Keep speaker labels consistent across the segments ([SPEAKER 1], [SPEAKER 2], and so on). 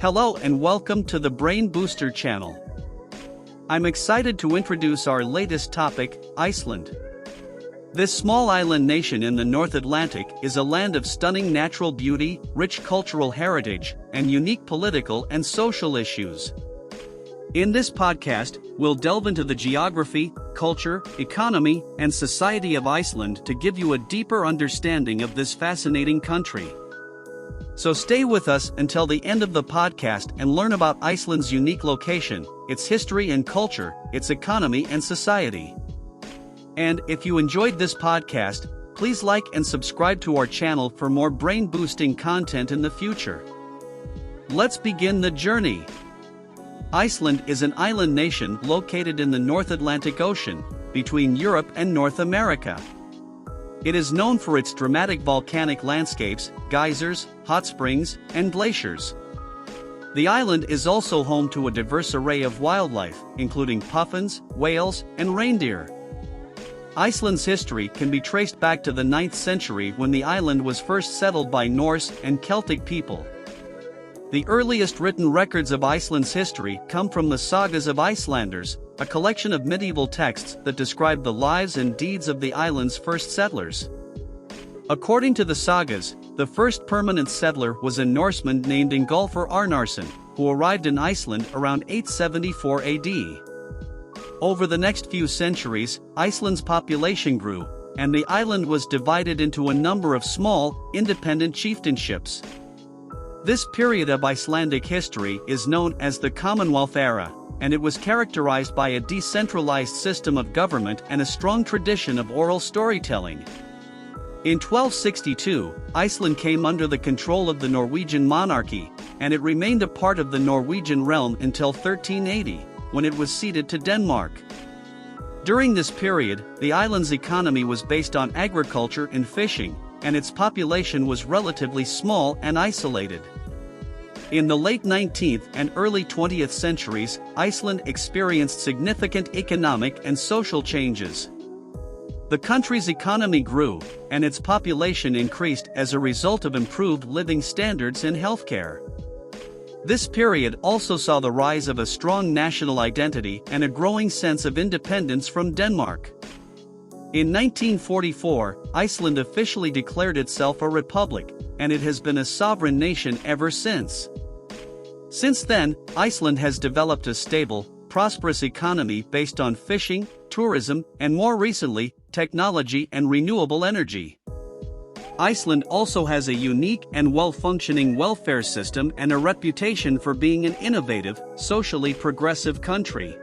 [SPEAKER 1] Hello and welcome to the Brain Booster channel. I'm excited to introduce our latest topic, Iceland. This small island nation in the North Atlantic is a land of stunning natural beauty, rich cultural heritage, and unique political and social issues. In this podcast, we'll delve into the geography, culture, economy, and society of Iceland to give you a deeper understanding of this fascinating country. So stay with us until the end of the podcast and learn about Iceland's unique location, its history and culture, its economy and society. And if you enjoyed this podcast, please like and subscribe to our channel for more brain-boosting content in the future. Let's begin the journey. Iceland is an island nation located in the North Atlantic Ocean, between Europe and North America. It is known for its dramatic volcanic landscapes, geysers, hot springs, and glaciers. The island is also home to a diverse array of wildlife, including puffins, whales, and reindeer. Iceland's history can be traced back to the 9th century when the island was first settled by Norse and Celtic people. The earliest written records of Iceland's history come from the Sagas of Icelanders, a collection of medieval texts that describe the lives and deeds of the island's first settlers. According to the sagas, the first permanent settler was a Norseman named Ingolfur Arnarson, who arrived in Iceland around 874 AD. Over the next few centuries, Iceland's population grew, and the island was divided into a number of small, independent chieftainships. This period of Icelandic history is known as the Commonwealth era, and it was characterized by a decentralized system of government and a strong tradition of oral storytelling. In 1262, Iceland came under the control of the Norwegian monarchy, and it remained a part of the Norwegian realm until 1380, when it was ceded to Denmark. During this period, the island's economy was based on agriculture and fishing, and its population was relatively small and isolated. In the late 19th and early 20th centuries, Iceland experienced significant economic and social changes. The country's economy grew, and its population increased as a result of improved living standards and healthcare. This period also saw the rise of a strong national identity and a growing sense of independence from Denmark. In 1944, Iceland officially declared itself a republic, and it has been a sovereign nation ever since. Since then, Iceland has developed a stable, prosperous economy based on fishing, tourism, and more recently, technology and renewable energy. Iceland also has a unique and well-functioning welfare system and a reputation for being an innovative, socially progressive country.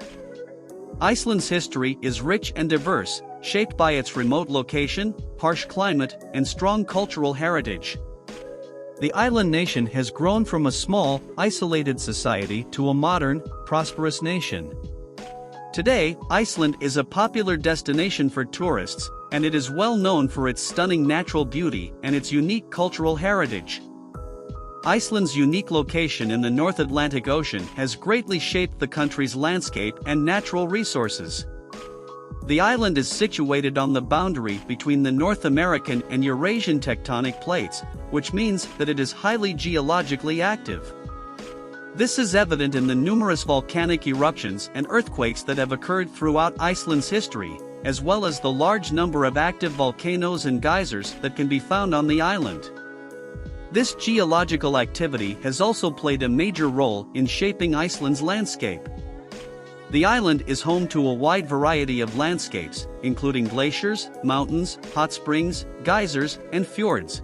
[SPEAKER 1] Iceland's history is rich and diverse, shaped by its remote location, harsh climate, and strong cultural heritage. The island nation has grown from a small, isolated society to a modern, prosperous nation. Today, Iceland is a popular destination for tourists, and it is well known for its stunning natural beauty and its unique cultural heritage. Iceland's unique location in the North Atlantic Ocean has greatly shaped the country's landscape and natural resources. The island is situated on the boundary between the North American and Eurasian tectonic plates, which means that it is highly geologically active. This is evident in the numerous volcanic eruptions and earthquakes that have occurred throughout Iceland's history, as well as the large number of active volcanoes and geysers that can be found on the island. This geological activity has also played a major role in shaping Iceland's landscape. The island is home to a wide variety of landscapes, including glaciers, mountains, hot springs, geysers, and fjords.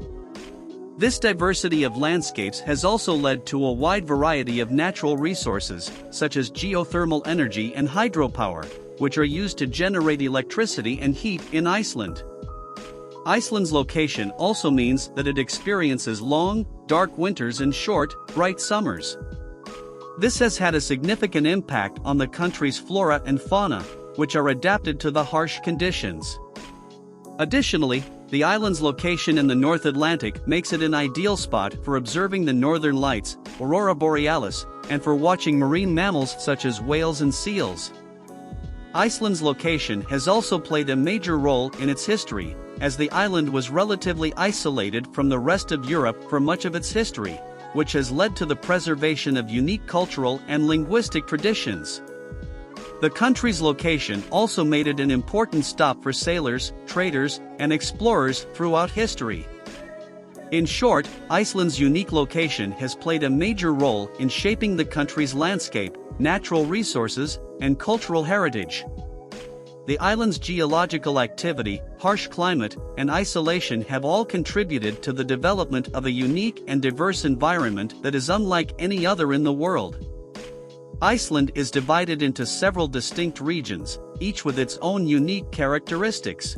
[SPEAKER 1] This diversity of landscapes has also led to a wide variety of natural resources, such as geothermal energy and hydropower, which are used to generate electricity and heat in Iceland. Iceland's location also means that it experiences long, dark winters and short, bright summers. This has had a significant impact on the country's flora and fauna, which are adapted to the harsh conditions. Additionally, the island's location in the North Atlantic makes it an ideal spot for observing the northern lights, aurora borealis, and for watching marine mammals such as whales and seals. Iceland's location has also played a major role in its history, as the island was relatively isolated from the rest of Europe for much of its history, which has led to the preservation of unique cultural and linguistic traditions. The country's location also made it an important stop for sailors, traders, and explorers throughout history. In short, Iceland's unique location has played a major role in shaping the country's landscape, natural resources, and cultural heritage. The island's geological activity, harsh climate, and isolation have all contributed to the development of a unique and diverse environment that is unlike any other in the world. Iceland is divided into several distinct regions, each with its own unique characteristics.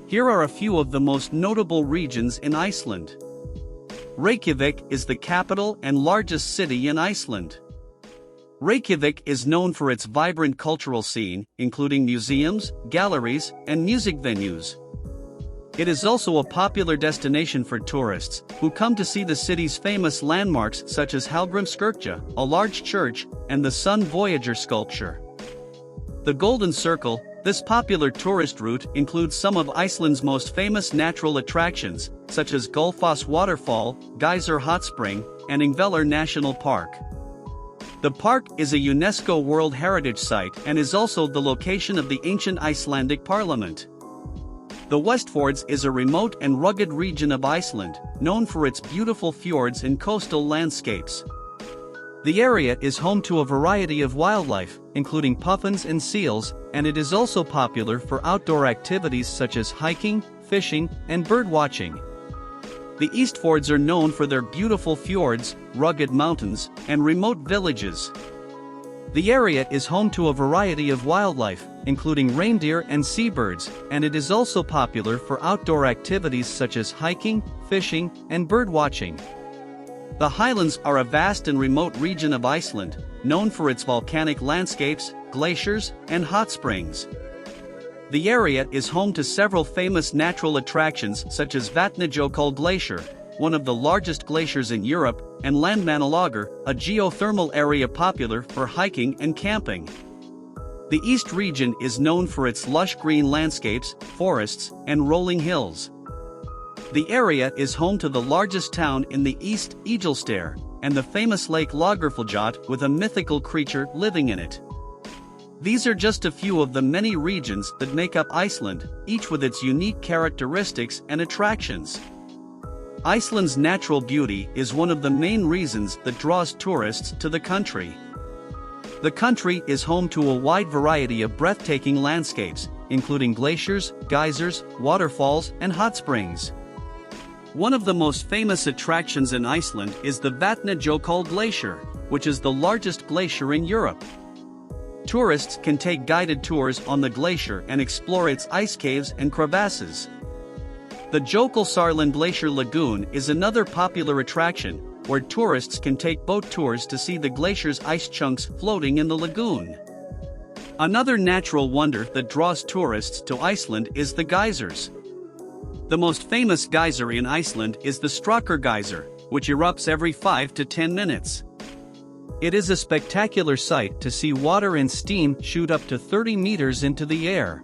[SPEAKER 1] Here are a few of the most notable regions in Iceland. Reykjavik is the capital and largest city in Iceland. Reykjavik is known for its vibrant cultural scene, including museums, galleries, and music venues. It is also a popular destination for tourists, who come to see the city's famous landmarks such as Hallgrímskirkja, a large church, and the Sun Voyager sculpture. The Golden Circle, this popular tourist route includes some of Iceland's most famous natural attractions, such as Gullfoss Waterfall, Geyser Hot Spring, and Ingvellir National Park. The park is a UNESCO World Heritage Site and is also the location of the ancient Icelandic parliament. The Westfjords is a remote and rugged region of Iceland, known for its beautiful fjords and coastal landscapes. The area is home to a variety of wildlife, including puffins and seals, and it is also popular for outdoor activities such as hiking, fishing, and birdwatching. The Eastfjords are known for their beautiful fjords, rugged mountains, and remote villages. The area is home to a variety of wildlife, including reindeer and seabirds, and it is also popular for outdoor activities such as hiking, fishing, and birdwatching. The Highlands are a vast and remote region of Iceland, known for its volcanic landscapes, glaciers, and hot springs. The area is home to several famous natural attractions such as Vatnajökull Glacier, one of the largest glaciers in Europe, and Landmannalaugar, a geothermal area popular for hiking and camping. The East region is known for its lush green landscapes, forests, and rolling hills. The area is home to the largest town in the east, Egilsstaðir, and the famous lake Laugardalsfjall with a mythical creature living in it. These are just a few of the many regions that make up Iceland, each with its unique characteristics and attractions. Iceland's natural beauty is one of the main reasons that draws tourists to the country. The country is home to a wide variety of breathtaking landscapes, including glaciers, geysers, waterfalls, and hot springs. One of the most famous attractions in Iceland is the Vatnajökull Glacier, which is the largest glacier in Europe. Tourists can take guided tours on the glacier and explore its ice caves and crevasses. The Jökulsárlón Glacier Lagoon is another popular attraction, where tourists can take boat tours to see the glacier's ice chunks floating in the lagoon. Another natural wonder that draws tourists to Iceland is the geysers. The most famous geyser in Iceland is the Strákur Geyser, which erupts every 5 to 10 minutes. It is a spectacular sight to see water and steam shoot up to 30 meters into the air.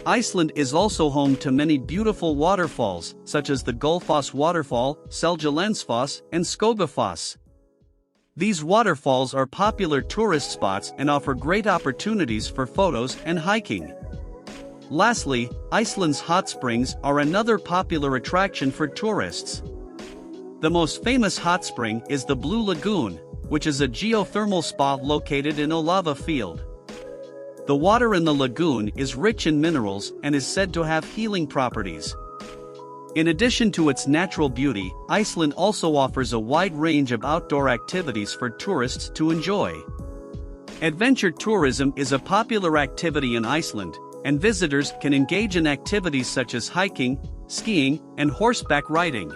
[SPEAKER 1] Iceland is also home to many beautiful waterfalls, such as the Gullfoss Waterfall, Seljalandsfoss, and Skogafoss. These waterfalls are popular tourist spots and offer great opportunities for photos and hiking. Lastly, Iceland's hot springs are another popular attraction for tourists. The most famous hot spring is the Blue Lagoon, which is a geothermal spa located in a lava field. The water in the lagoon is rich in minerals and is said to have healing properties. In addition to its natural beauty, Iceland also offers a wide range of outdoor activities for tourists to enjoy. Adventure tourism is a popular activity in Iceland, and visitors can engage in activities such as hiking, skiing, and horseback riding.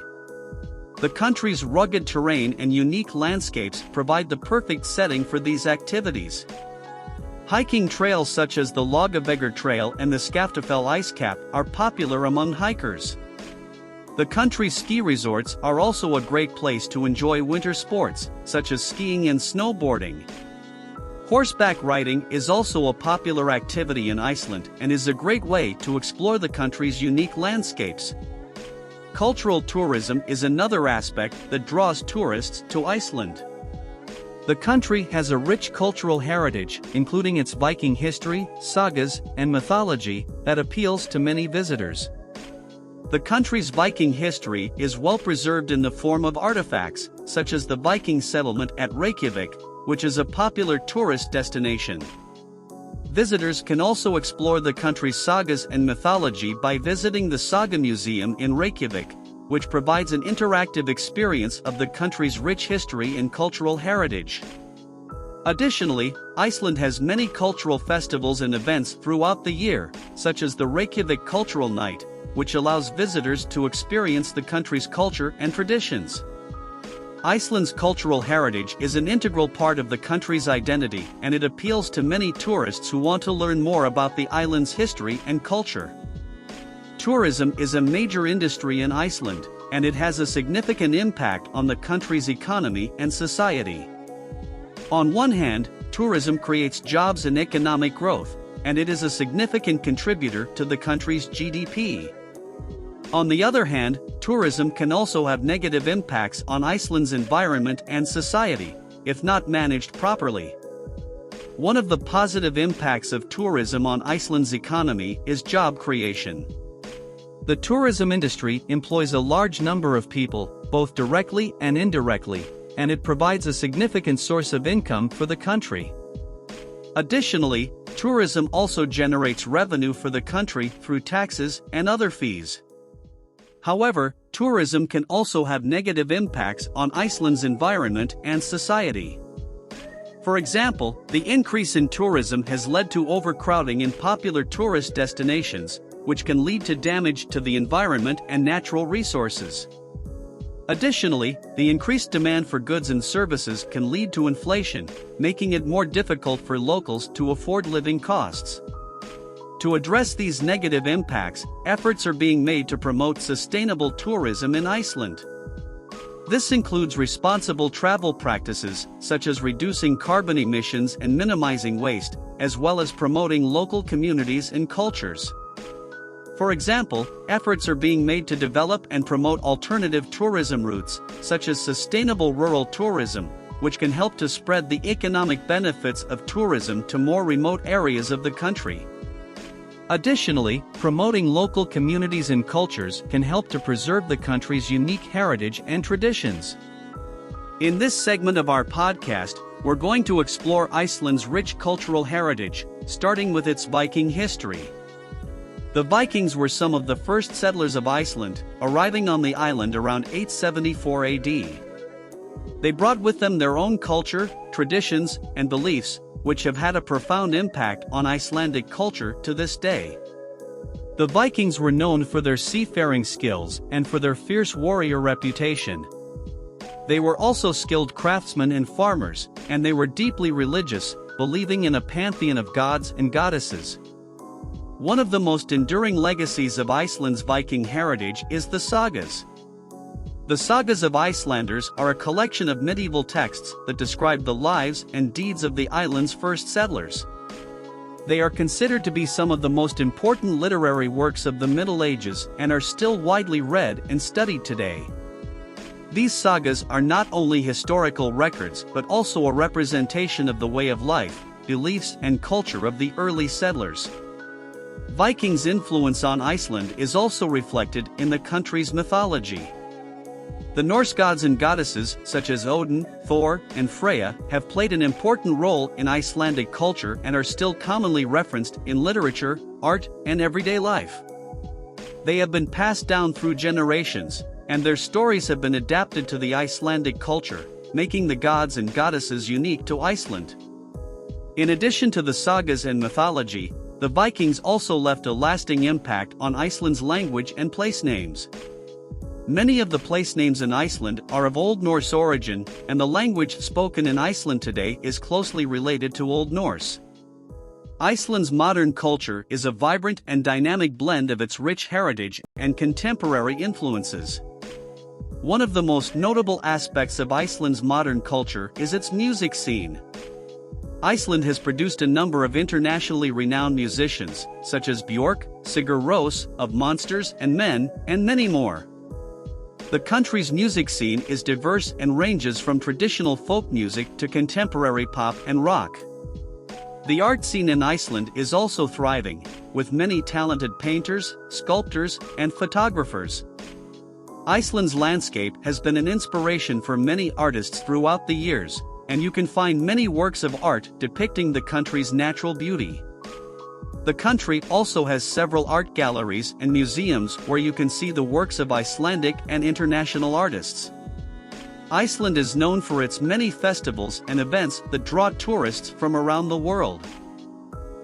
[SPEAKER 1] The country's rugged terrain and unique landscapes provide the perfect setting for these activities. Hiking trails such as the Laugavegur Trail and the Skaftafell Ice Cap are popular among hikers. The country's ski resorts are also a great place to enjoy winter sports, such as skiing and snowboarding. Horseback riding is also a popular activity in Iceland and is a great way to explore the country's unique landscapes. Cultural tourism is another aspect that draws tourists to Iceland. The country has a rich cultural heritage, including its Viking history, sagas, and mythology, that appeals to many visitors. The country's Viking history is well preserved in the form of artifacts, such as the Viking settlement at Reykjavik, which is a popular tourist destination. Visitors can also explore the country's sagas and mythology by visiting the Saga Museum in Reykjavik, which provides an interactive experience of the country's rich history and cultural heritage. Additionally, Iceland has many cultural festivals and events throughout the year, such as the Reykjavik Cultural Night, which allows visitors to experience the country's culture and traditions. Iceland's cultural heritage is an integral part of the country's identity, and it appeals to many tourists who want to learn more about the island's history and culture. Tourism is a major industry in Iceland, and it has a significant impact on the country's economy and society. On one hand, tourism creates jobs and economic growth, and it is a significant contributor to the country's GDP. On the other hand, tourism can also have negative impacts on Iceland's environment and society, if not managed properly. One of the positive impacts of tourism on Iceland's economy is job creation. The tourism industry employs a large number of people, both directly and indirectly, and it provides a significant source of income for the country. Additionally, tourism also generates revenue for the country through taxes and other fees. However, tourism can also have negative impacts on Iceland's environment and society. For example, the increase in tourism has led to overcrowding in popular tourist destinations, which can lead to damage to the environment and natural resources. Additionally, the increased demand for goods and services can lead to inflation, making it more difficult for locals to afford living costs. To address these negative impacts, efforts are being made to promote sustainable tourism in Iceland. This includes responsible travel practices, such as reducing carbon emissions and minimizing waste, as well as promoting local communities and cultures. For example, efforts are being made to develop and promote alternative tourism routes, such as sustainable rural tourism, which can help to spread the economic benefits of tourism to more remote areas of the country. Additionally, promoting local communities and cultures can help to preserve the country's unique heritage and traditions. In this segment of our podcast, we're going to explore Iceland's rich cultural heritage, starting with its Viking history. The Vikings were some of the first settlers of Iceland, arriving on the island around 874 AD. They brought with them their own culture, traditions, and beliefs, which have had a profound impact on Icelandic culture to this day. The Vikings were known for their seafaring skills and for their fierce warrior reputation. They were also skilled craftsmen and farmers, and they were deeply religious, believing in a pantheon of gods and goddesses. One of the most enduring legacies of Iceland's Viking heritage is the sagas. The sagas of Icelanders are a collection of medieval texts that describe the lives and deeds of the island's first settlers. They are considered to be some of the most important literary works of the Middle Ages and are still widely read and studied today. These sagas are not only historical records but also a representation of the way of life, beliefs, and culture of the early settlers. Vikings' influence on Iceland is also reflected in the country's mythology. The Norse gods and goddesses, such as Odin, Thor, and Freya, have played an important role in Icelandic culture and are still commonly referenced in literature, art, and everyday life. They have been passed down through generations, and their stories have been adapted to the Icelandic culture, making the gods and goddesses unique to Iceland. In addition to the sagas and mythology, the Vikings also left a lasting impact on Iceland's language and place names. Many of the place names in Iceland are of Old Norse origin, and the language spoken in Iceland today is closely related to Old Norse. Iceland's modern culture is a vibrant and dynamic blend of its rich heritage and contemporary influences. One of the most notable aspects of Iceland's modern culture is its music scene. Iceland has produced a number of internationally renowned musicians, such as Björk, Sigur Rós of Monsters and Men, and many more. The country's music scene is diverse and ranges from traditional folk music to contemporary pop and rock. The art scene in Iceland is also thriving, with many talented painters, sculptors, and photographers. Iceland's landscape has been an inspiration for many artists throughout the years, and you can find many works of art depicting the country's natural beauty. The country also has several art galleries and museums where you can see the works of Icelandic and international artists. Iceland is known for its many festivals and events that draw tourists from around the world.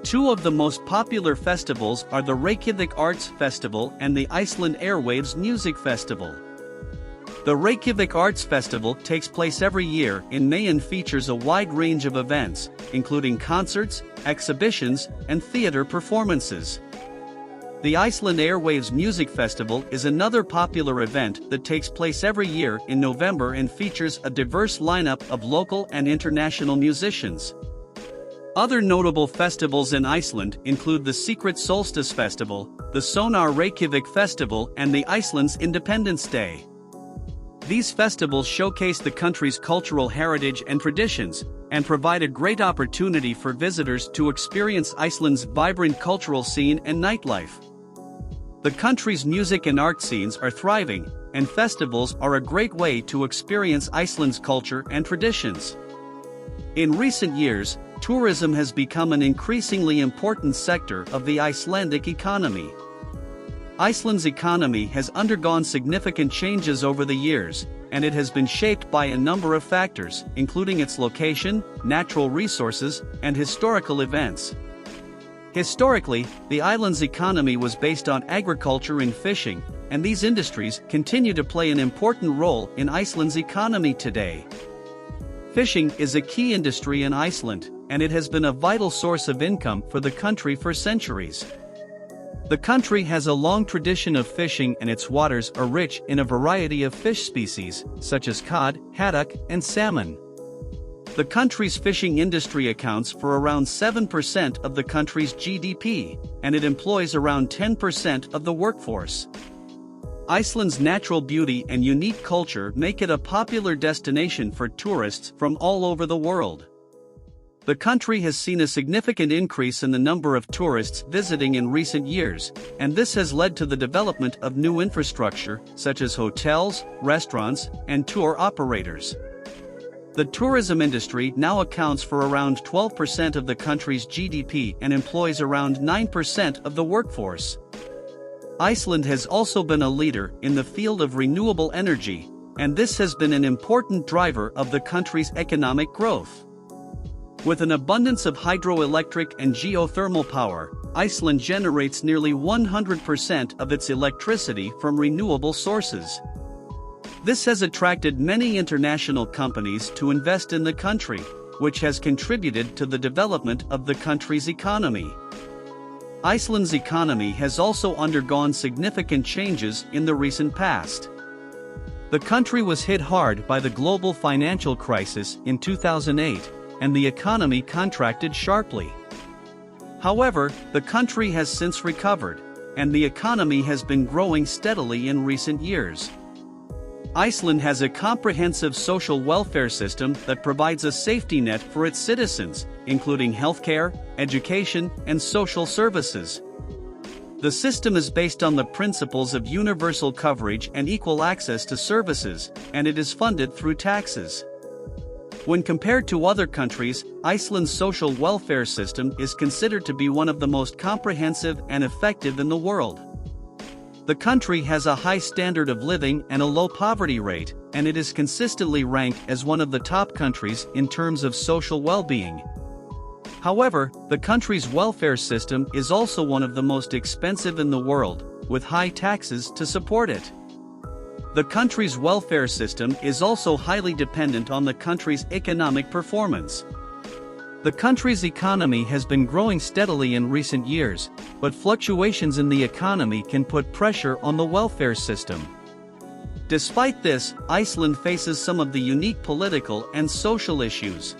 [SPEAKER 1] Two of the most popular festivals are the Reykjavik Arts Festival and the Iceland Airwaves Music Festival. The Reykjavik Arts Festival takes place every year in May and features a wide range of events, including concerts, exhibitions, and theater performances. The Iceland Airwaves Music Festival is another popular event that takes place every year in November and features a diverse lineup of local and international musicians. Other notable festivals in Iceland include the Secret Solstice Festival, the Sonar Reykjavik Festival, and the Iceland's Independence Day. These festivals showcase the country's cultural heritage and traditions, and provide a great opportunity for visitors to experience Iceland's vibrant cultural scene and nightlife. The country's music and art scenes are thriving, and festivals are a great way to experience Iceland's culture and traditions. In recent years, tourism has become an increasingly important sector of the Icelandic economy. Iceland's economy has undergone significant changes over the years, and it has been shaped by a number of factors, including its location, natural resources, and historical events. Historically, the island's economy was based on agriculture and fishing, and these industries continue to play an important role in Iceland's economy today. Fishing is a key industry in Iceland, and it has been a vital source of income for the country for centuries. The country has a long tradition of fishing, and its waters are rich in a variety of fish species, such as cod, haddock, and salmon. The country's fishing industry accounts for around 7% of the country's GDP, and it employs around 10% of the workforce. Iceland's natural beauty and unique culture make it a popular destination for tourists from all over the world. The country has seen a significant increase in the number of tourists visiting in recent years, and this has led to the development of new infrastructure, such as hotels, restaurants, and tour operators. The tourism industry now accounts for around 12% of the country's GDP and employs around 9% of the workforce. Iceland has also been a leader in the field of renewable energy, and this has been an important driver of the country's economic growth. With an abundance of hydroelectric and geothermal power, Iceland generates nearly 100% of its electricity from renewable sources. This has attracted many international companies to invest in the country, which has contributed to the development of the country's economy. Iceland's economy has also undergone significant changes in the recent past. The country was hit hard by the global financial crisis in 2008, and the economy contracted sharply. However, the country has since recovered, and the economy has been growing steadily in recent years. Iceland has a comprehensive social welfare system that provides a safety net for its citizens, including healthcare, education, and social services. The system is based on the principles of universal coverage and equal access to services, and it is funded through taxes. When compared to other countries, Iceland's social welfare system is considered to be one of the most comprehensive and effective in the world. The country has a high standard of living and a low poverty rate, and it is consistently ranked as one of the top countries in terms of social well-being. However, the country's welfare system is also one of the most expensive in the world, with high taxes to support it. The country's welfare system is also highly dependent on the country's economic performance. The country's economy has been growing steadily in recent years, but fluctuations in the economy can put pressure on the welfare system. Despite this, Iceland faces some of the unique political and social issues.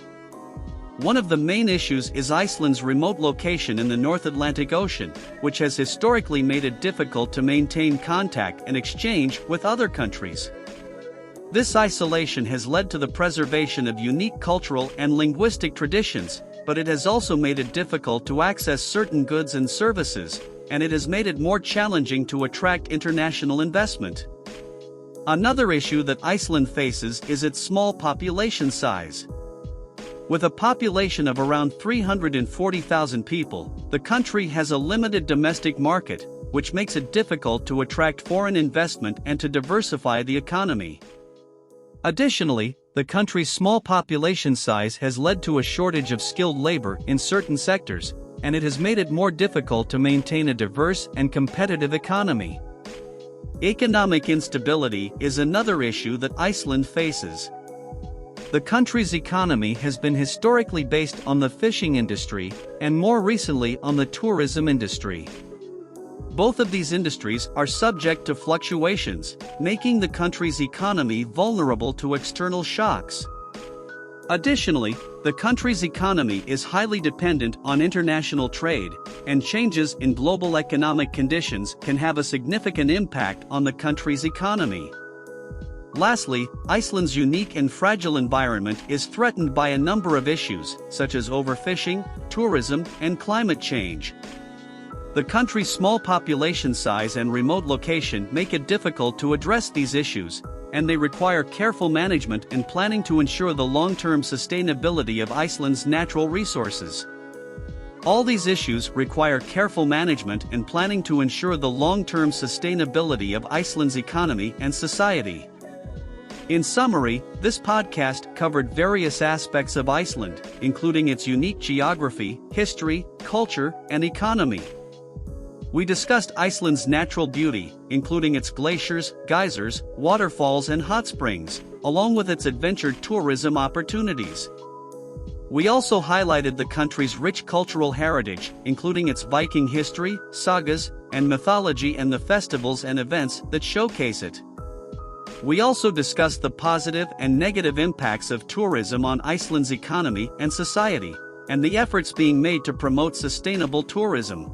[SPEAKER 1] One of the main issues is Iceland's remote location in the North Atlantic Ocean, which has historically made it difficult to maintain contact and exchange with other countries. This isolation has led to the preservation of unique cultural and linguistic traditions, but it has also made it difficult to access certain goods and services, and it has made it more challenging to attract international investment. Another issue that Iceland faces is its small population size. With a population of around 340,000 people, the country has a limited domestic market, which makes it difficult to attract foreign investment and to diversify the economy. Additionally, the country's small population size has led to a shortage of skilled labor in certain sectors, and it has made it more difficult to maintain a diverse and competitive economy. Economic instability is another issue that Iceland faces. The country's economy has been historically based on the fishing industry, and more recently on the tourism industry. Both of these industries are subject to fluctuations, making the country's economy vulnerable to external shocks. Additionally, the country's economy is highly dependent on international trade, and changes in global economic conditions can have a significant impact on the country's economy. Lastly, Iceland's unique and fragile environment is threatened by a number of issues, such as overfishing, tourism, and climate change. The country's small population size and remote location make it difficult to address these issues, and they require careful management and planning to ensure the long-term sustainability of Iceland's natural resources. All these issues require careful management and planning to ensure the long-term sustainability of Iceland's economy and society. In summary, this podcast covered various aspects of Iceland, including its unique geography, history, culture, and economy. We discussed Iceland's natural beauty, including its glaciers, geysers, waterfalls and hot springs, along with its adventure tourism opportunities. We also highlighted the country's rich cultural heritage, including its Viking history, sagas, and mythology, and the festivals and events that showcase it. We also discussed the positive and negative impacts of tourism on Iceland's economy and society, and the efforts being made to promote sustainable tourism.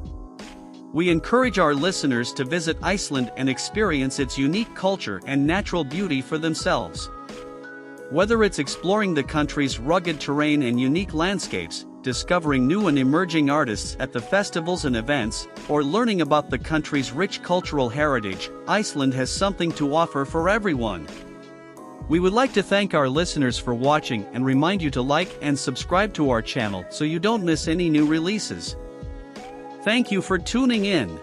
[SPEAKER 1] We encourage our listeners to visit Iceland and experience its unique culture and natural beauty for themselves. Whether it's exploring the country's rugged terrain and unique landscapes, discovering new and emerging artists at the festivals and events, or learning about the country's rich cultural heritage, Iceland has something to offer for everyone. We would like to thank our listeners for watching and remind you to like and subscribe to our channel so you don't miss any new releases. Thank you for tuning in.